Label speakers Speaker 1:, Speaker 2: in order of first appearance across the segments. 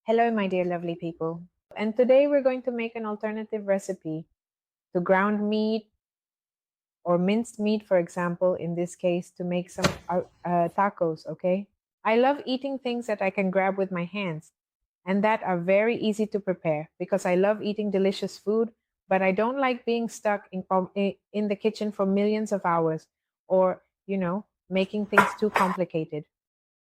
Speaker 1: Hello, my dear lovely people. And today we're going to make an alternative recipe to ground meat or minced meat, for example, in this case, to make some tacos, okay? I love eating things that I can grab with my hands and that are very easy to prepare because I love eating delicious food, but I don't like being stuck in the kitchen for millions of hours or, making things too complicated.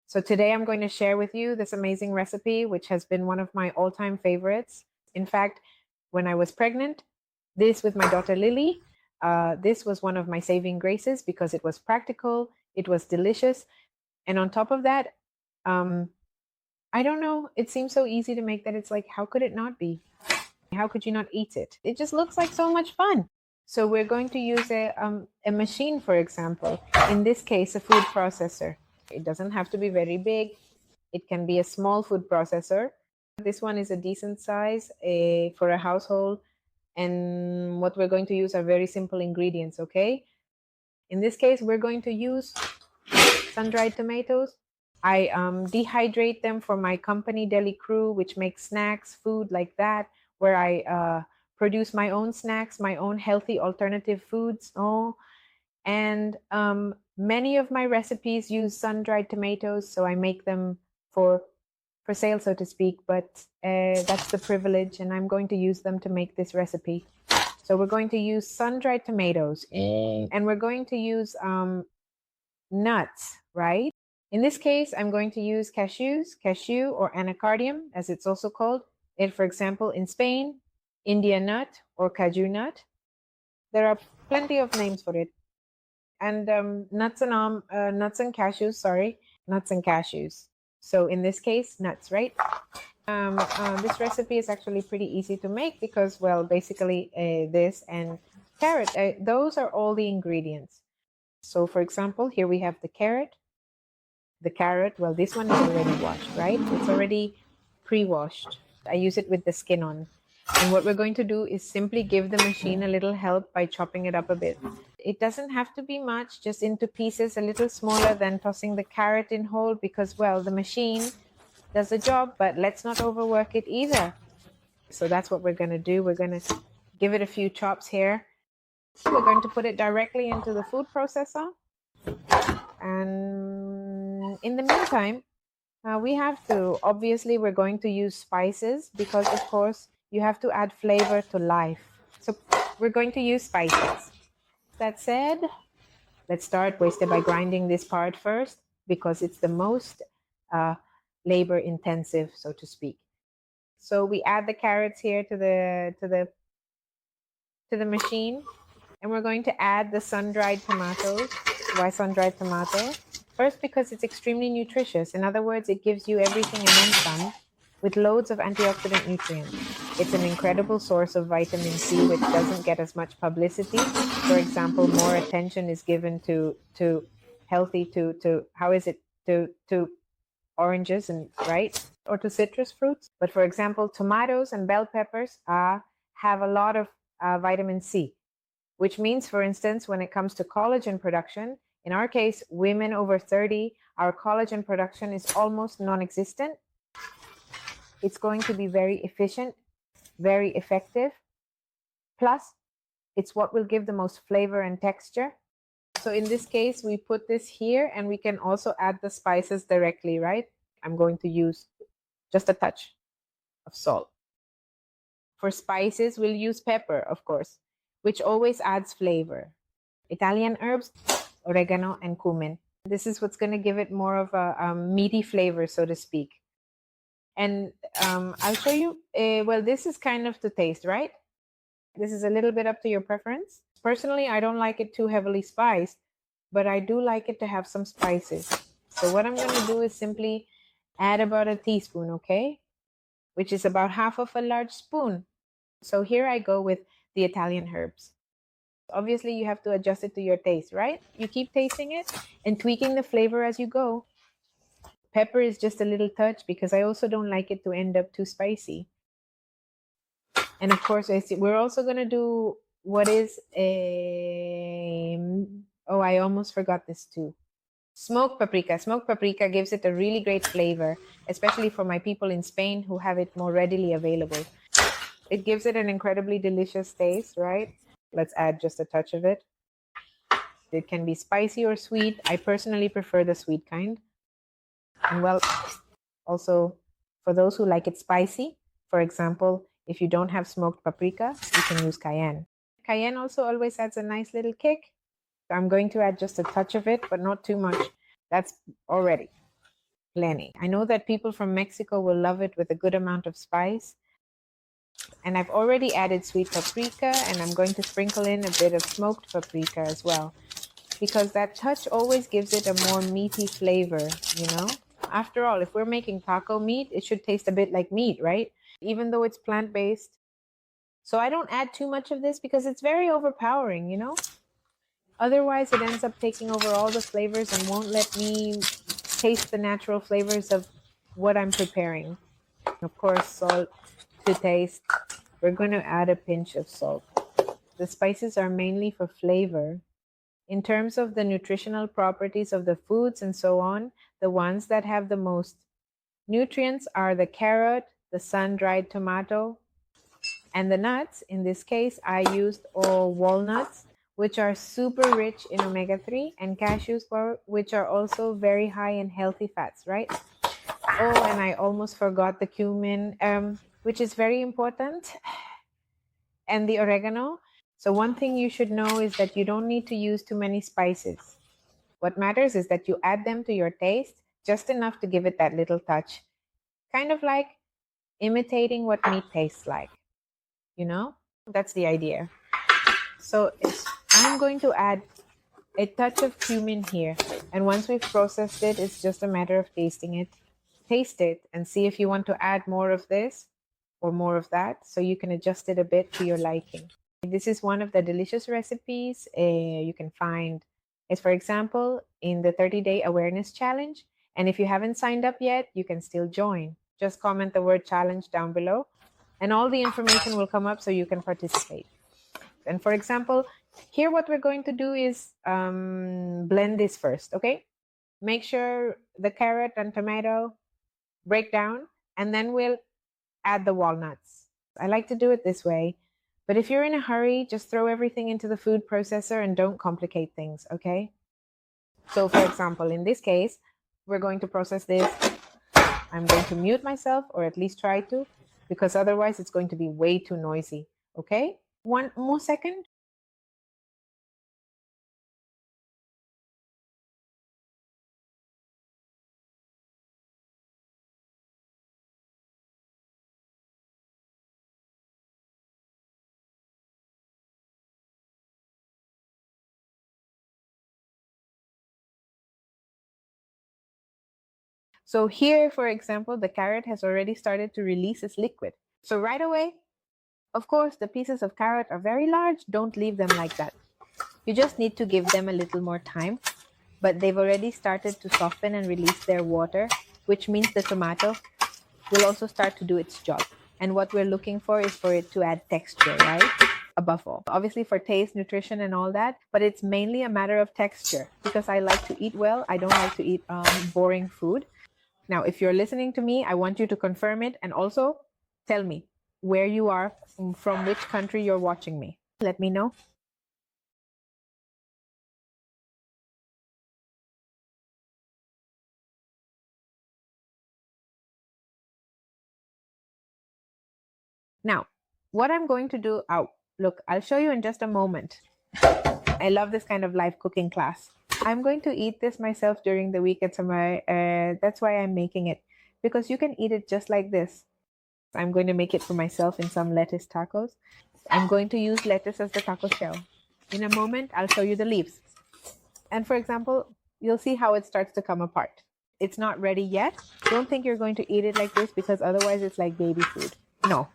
Speaker 1: So today I'm going to share with you this amazing recipe, which has been one of my all-time favorites. In fact, when I was pregnant, this with my daughter Lily, this was one of my saving graces because it was practical, it was delicious, and on top of that, I don't know, it seems so easy to make that it's like, how could it not be? How could you not eat it? It just looks like so much fun. So we're going to use a machine, for example, in this case, a food processor. It doesn't have to be very big. It can be a small food processor. This one is a decent size for a household. And what we're going to use are very simple ingredients, okay? In this case, we're going to use sun-dried tomatoes. I dehydrate them for my company Deli Crew, which makes snacks, food like that, where I produce my own snacks, my own healthy alternative foods. And many of my recipes use sun-dried tomatoes, so I make them for sale, so to speak, but that's the privilege, and I'm going to use them to make this recipe. So we're going to use sun-dried tomatoes, and we're going to use nuts, right? In this case, I'm going to use cashew or anacardium, as it's also called. For example, in Spain, India nut or caju nut. There are plenty of names for it. And nuts and cashews. So in this case, nuts, right? This recipe is actually pretty easy to make because, well, basically this and carrot, those are all the ingredients. So for example, here we have the carrot. Well, this one is already washed, right? It's already pre-washed. I use it with the skin on. And what we're going to do is simply give the machine a little help by chopping it up a bit. It doesn't have to be much, just into pieces a little smaller than tossing the carrot in whole because, well, the machine does the job, but let's not overwork it either. So that's what we're going to do. We're going to give it a few chops here. We're going to put it directly into the food processor. And in the meantime, obviously, we're going to use spices because, of course, you have to add flavor to life. So we're going to use spices. That said, let's start by grinding this part first because it's the most labor intensive, so to speak. So we add the carrots here to the machine, and we're going to add the sun-dried tomatoes. Why sun-dried tomato? First, because it's extremely nutritious. In other words, it gives you everything and then some, with loads of antioxidant nutrients. It's an incredible source of vitamin C, which doesn't get as much publicity. For example, more attention is given to healthy to oranges and right, or to citrus fruits. But for example, tomatoes and bell peppers have a lot of vitamin C, which means, for instance, when it comes to collagen production, in our case, women over 30, our collagen production is almost non-existent. It's going to be very efficient, very effective. Plus, it's what will give the most flavor and texture. So in this case, we put this here and we can also add the spices directly, right? I'm going to use just a touch of salt. For spices, we'll use pepper, of course, which always adds flavor. Italian herbs, oregano, and cumin. This is what's going to give it more of a meaty flavor, so to speak. And I'll show you, well, this is kind of to taste, right? This is a little bit up to your preference. Personally, I don't like it too heavily spiced, but I do like it to have some spices. So what I'm going to do is simply add about a teaspoon, okay? Which is about half of a large spoon. So here I go with the Italian herbs. Obviously, you have to adjust it to your taste, right? You keep tasting it and tweaking the flavor as you go. Pepper is just a little touch because I also don't like it to end up too spicy. And of course, we're also going to do what is a... Oh, I almost forgot this too. Smoked paprika. Smoked paprika gives it a really great flavor, especially for my people in Spain who have it more readily available. It gives it an incredibly delicious taste, right? Let's add just a touch of it. It can be spicy or sweet. I personally prefer the sweet kind. And well, also for those who like it spicy, for example, if you don't have smoked paprika, you can use cayenne. Cayenne also always adds a nice little kick. I'm going to add just a touch of it, but not too much. That's already plenty. I know that people from Mexico will love it with a good amount of spice. And I've already added sweet paprika, and I'm going to sprinkle in a bit of smoked paprika as well, because that touch always gives it a more meaty flavor, you know? After all, if we're making taco meat, it should taste a bit like meat, right? Even though it's plant-based. So I don't add too much of this because it's very overpowering, you know? Otherwise, it ends up taking over all the flavors and won't let me taste the natural flavors of what I'm preparing. Of course, salt to taste. We're going to add a pinch of salt. The spices are mainly for flavor. In terms of the nutritional properties of the foods and so on, the ones that have the most nutrients are the carrot, the sun-dried tomato, and the nuts. In this case, I used all walnuts, which are super rich in omega-3, and cashews, which are also very high in healthy fats, right? Oh, and I almost forgot the cumin, which is very important, and the oregano. So one thing you should know is that you don't need to use too many spices. What matters is that you add them to your taste, just enough to give it that little touch. Kind of like imitating what meat tastes like, you know? That's the idea. So I'm going to add a touch of cumin here. And once we've processed it, it's just a matter of tasting it. Taste it and see if you want to add more of this or more of that, so you can adjust it a bit to your liking. This is one of the delicious recipes you can find. Is, for example, in the 30-day awareness challenge. And if you haven't signed up yet, you can still join. Just comment the word challenge down below, and all the information will come up so you can participate. And for example, here what we're going to do is blend this first, okay? Make sure the carrot and tomato break down, and then we'll add the walnuts. I like to do it this way, but if you're in a hurry, just throw everything into the food processor and don't complicate things, okay? So for example, in this case, we're going to process this. I'm going to mute myself, or at least try to, because otherwise it's going to be way too noisy, okay? One more second. So here, for example, the carrot has already started to release its liquid. So right away, of course, the pieces of carrot are very large. Don't leave them like that. You just need to give them a little more time. But they've already started to soften and release their water, which means the tomato will also start to do its job. And what we're looking for is for it to add texture, right? Above all. Obviously for taste, nutrition, and all that, but it's mainly a matter of texture, because I like to eat well. I don't like to eat boring food. Now, if you're listening to me, I want you to confirm it, and also tell me where you are, from which country you're watching me. Let me know. Now, what I'm going to do, look, I'll show you in just a moment. I love this kind of live cooking class. I'm going to eat this myself during the week at summer. That's why I'm making it, because you can eat it just like this. I'm going to make it for myself in some lettuce tacos. I'm going to use lettuce as the taco shell. In a moment, I'll show you the leaves. And for example, you'll see how it starts to come apart. It's not ready yet. Don't think you're going to eat it like this, because otherwise it's like baby food. No,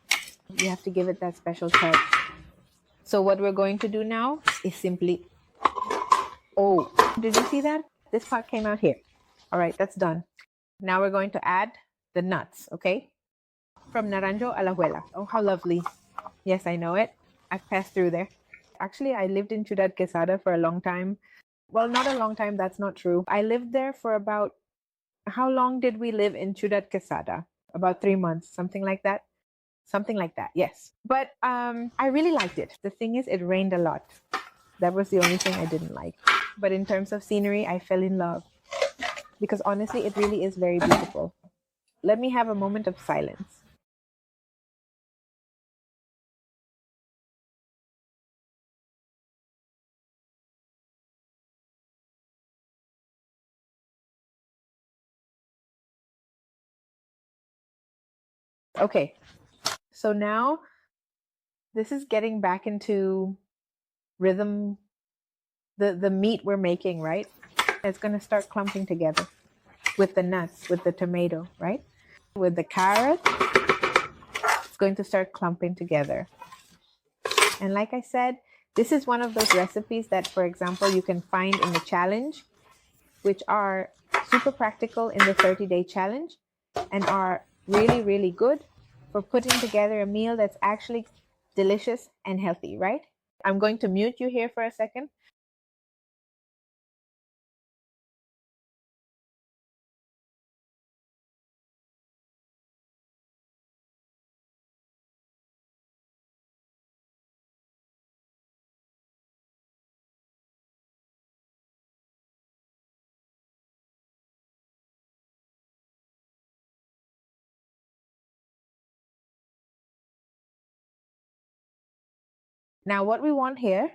Speaker 1: you have to give it that special touch. So what we're going to do now is simply, oh, did you see that? This part came out here. All right, that's done. Now we're going to add the nuts, okay? From Naranjo a la Abuela. Oh, how lovely. Yes, I know it. I've passed through there. Actually, I lived in Ciudad Quesada for a long time. Well, not a long time. That's not true. I lived there for about, how long did we live in Ciudad Quesada? About 3 months, something like that. Something like that, yes. But I really liked it. The thing is, it rained a lot. That was the only thing I didn't like. But in terms of scenery, I fell in love because honestly, it really is very beautiful. Let me have a moment of silence. Okay, so now this is getting back into rhythm. The meat we're making, right? It's going to start clumping together with the nuts, with the tomato, right? With the carrot, it's going to start clumping together. And like I said, this is one of those recipes that, for example, you can find in the challenge, which are super practical in the 30-day challenge and are really, really good for putting together a meal that's actually delicious and healthy, right? I'm going to mute you here for a second. Now, what we want here,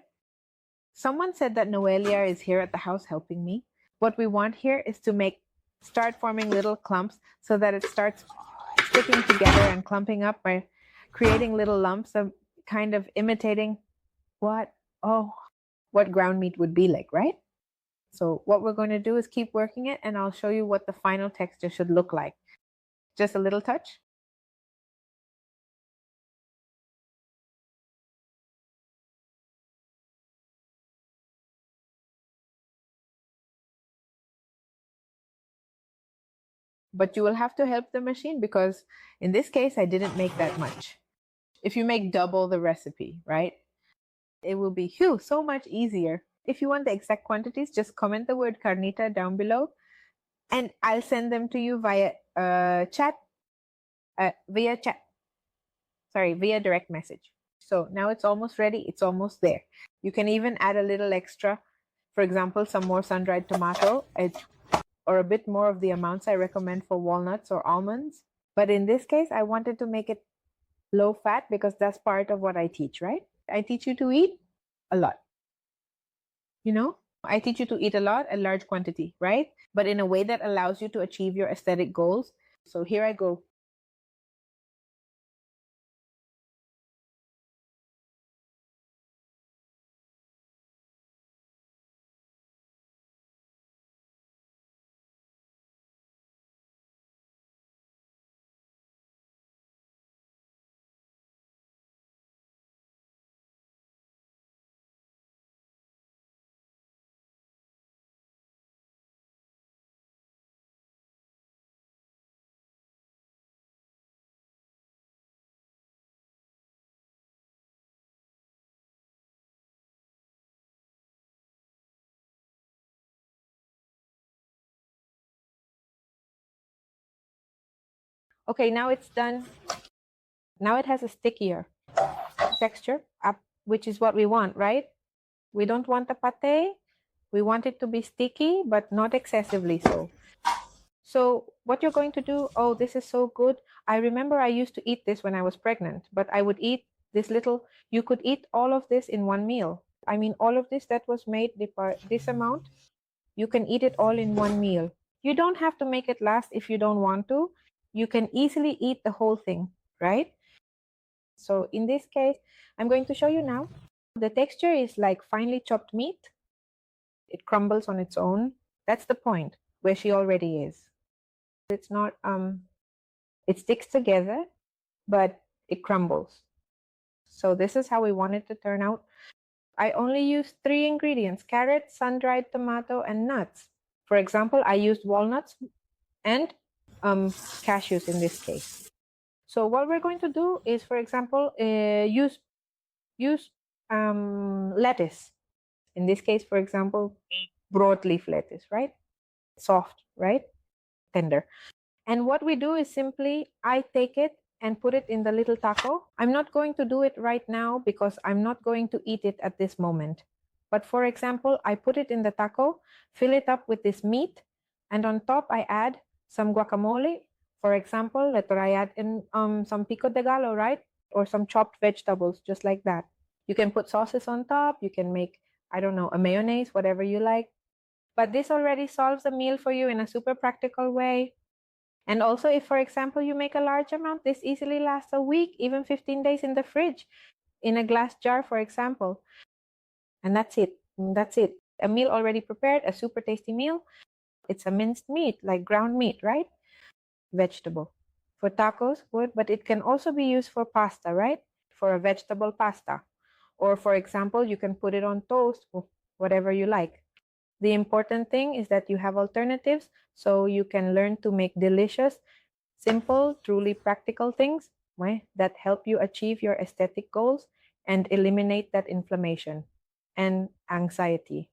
Speaker 1: someone said that Noelia is here at the house helping me. What we want here is to start forming little clumps so that it starts sticking together and clumping up by creating little lumps of kind of imitating what, oh, what ground meat would be like, right? So what we're going to do is keep working it and I'll show you what the final texture should look like. Just a little touch. But you will have to help the machine because in this case, I didn't make that much. If you make double the recipe, right? It will be so much easier. If you want the exact quantities, just comment the word carnita down below and I'll send them to you via chat, via chat, sorry, via direct message. So now it's almost ready. It's almost there. You can even add a little extra, for example, some more sun-dried tomato or a bit more of the amounts I recommend for walnuts or almonds. But in this case, I wanted to make it low fat because that's part of what I teach, right? I teach you to eat a lot. You know, I teach you to eat a lot, a large quantity, right? But in a way that allows you to achieve your aesthetic goals. So here I go. Okay, now it's done. Now it has a stickier texture, up, which is what we want, right? We don't want the pate. We want it to be sticky, but not excessively so. So what you're going to do, oh, this is so good. I remember I used to eat this when I was pregnant, but I would eat this little, you could eat all of this in one meal. I mean, all of this that was made, this amount, you can eat it all in one meal. You don't have to make it last if you don't want to. You can easily eat the whole thing, right? So in this case, I'm going to show you now. The texture is like finely chopped meat. It crumbles on its own. That's the point where she already is. It's not, it sticks together, but it crumbles. So this is how we want it to turn out. I only used 3 ingredients: carrot, sun-dried tomato, and nuts. For example, I used walnuts and cashews in this case. So what we're going to do is, for example, use lettuce. In this case, for example, broadleaf lettuce, right? Soft, right? Tender. And what we do is simply, I take it and put it in the little taco. I'm not going to do it right now because I'm not going to eat it at this moment. But for example, I put it in the taco, fill it up with this meat, and on top I add some guacamole. For example, let I add in some pico de gallo, right? Or some chopped vegetables, just like that. You can put sauces on top. You can make, I don't know, a mayonnaise, whatever you like. But this already solves the meal for you in a super practical way. And also, if, for example, you make a large amount, this easily lasts a week, even 15 days in the fridge, in a glass jar, for example. And that's it. That's it. A meal already prepared, a super tasty meal. It's a minced meat, like ground meat, right? Vegetable. For tacos, would, but it can also be used for pasta, right? For a vegetable pasta. Or, for example, you can put it on toast, whatever you like. The important thing is that you have alternatives so you can learn to make delicious, simple, truly practical things that help you achieve your aesthetic goals and eliminate that inflammation and anxiety.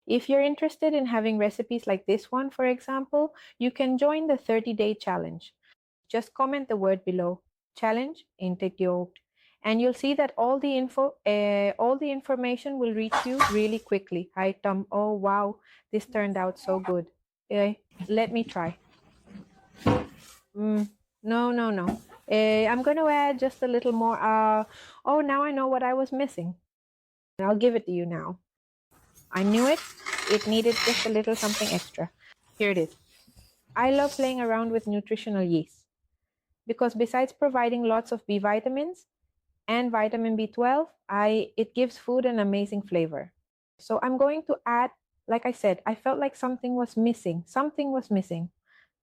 Speaker 1: If you're interested in having recipes like this one, for example, you can join the 30-day challenge. Just comment the word below, challenge intake yoked, and you'll see that all the information will reach you really quickly. Hi Tom, oh wow, this turned out so good. Let me try. No. I'm going to add just a little more. Oh, now I know what I was missing. I'll give it to you now. I knew it. It needed just a little something extra. Here it is. I love playing around with nutritional yeast because besides providing lots of B vitamins and vitamin B12, it gives food an amazing flavor. So I'm going to add, like I said, I felt like something was missing. Something was missing.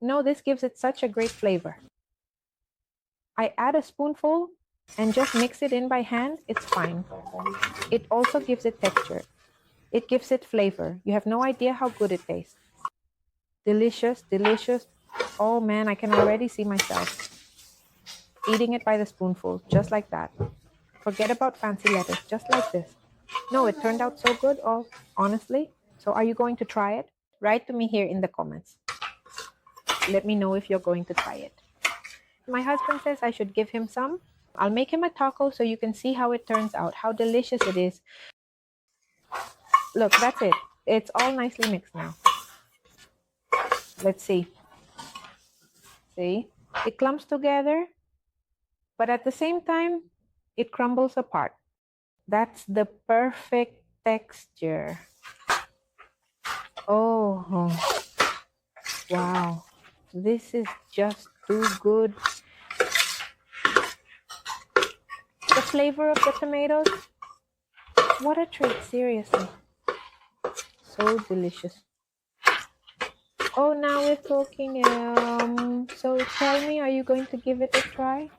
Speaker 1: No, this gives it such a great flavor. I add a spoonful and just mix it in by hand, it's fine. It also gives it texture. It gives it flavor. You have no idea how good it tastes. Delicious, delicious. Oh man, I can already see myself eating it by the spoonful, just like that. Forget about fancy lettuce, just like this. No, it turned out so good, oh, honestly. So are you going to try it? Write to me here in the comments. Let me know if you're going to try it. My husband says I should give him some. I'll make him a taco so you can see how it turns out, how delicious it is. Look, that's it. It's all nicely mixed now. Let's see. See? It clumps together, but at the same time, it crumbles apart. That's the perfect texture. Oh, wow. This is just too good. The flavor of the tomatoes, what a treat, seriously. So delicious. Oh, now we're talking. So tell me, are you going to give it a try?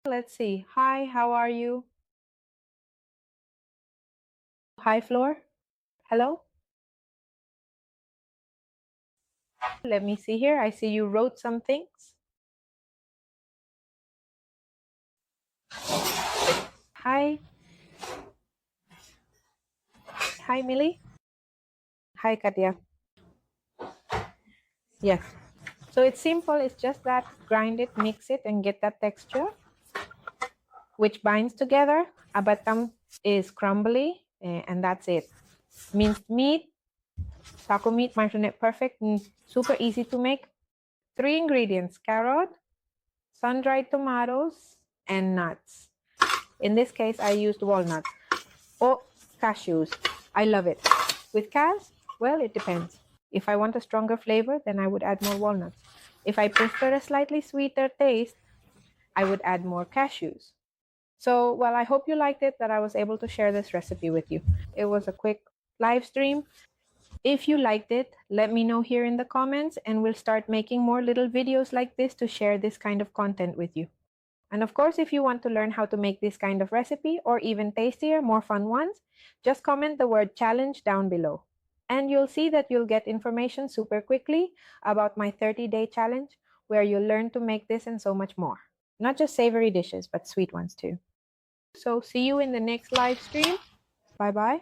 Speaker 1: Let's see. Hi, how are you? Hi, Floor. Hello? Let me see here. I see you wrote some things. Hi. Hi, Millie. Hi, Katya. Yes. So it's simple. It's just that grind it, mix it, and get that texture, which binds together. Abatam is crumbly, and that's it. Minced meat, taco meat, marionette, perfect, super easy to make. 3 ingredients: carrot, sun-dried tomatoes, and nuts. In this case, I used walnuts or cashews. I love it. With cas, well, it depends. If I want a stronger flavor, then I would add more walnuts. If I prefer a slightly sweeter taste, I would add more cashews. So, well, I hope you liked it, that I was able to share this recipe with you. It was a quick live stream. If you liked it, let me know here in the comments, and we'll start making more little videos like this to share this kind of content with you. And of course, if you want to learn how to make this kind of recipe or even tastier, more fun ones, just comment the word challenge down below. And you'll see that you'll get information super quickly about my 30-day challenge, where you'll learn to make this and so much more. Not just savory dishes, but sweet ones too. So see you in the next live stream. Bye-bye.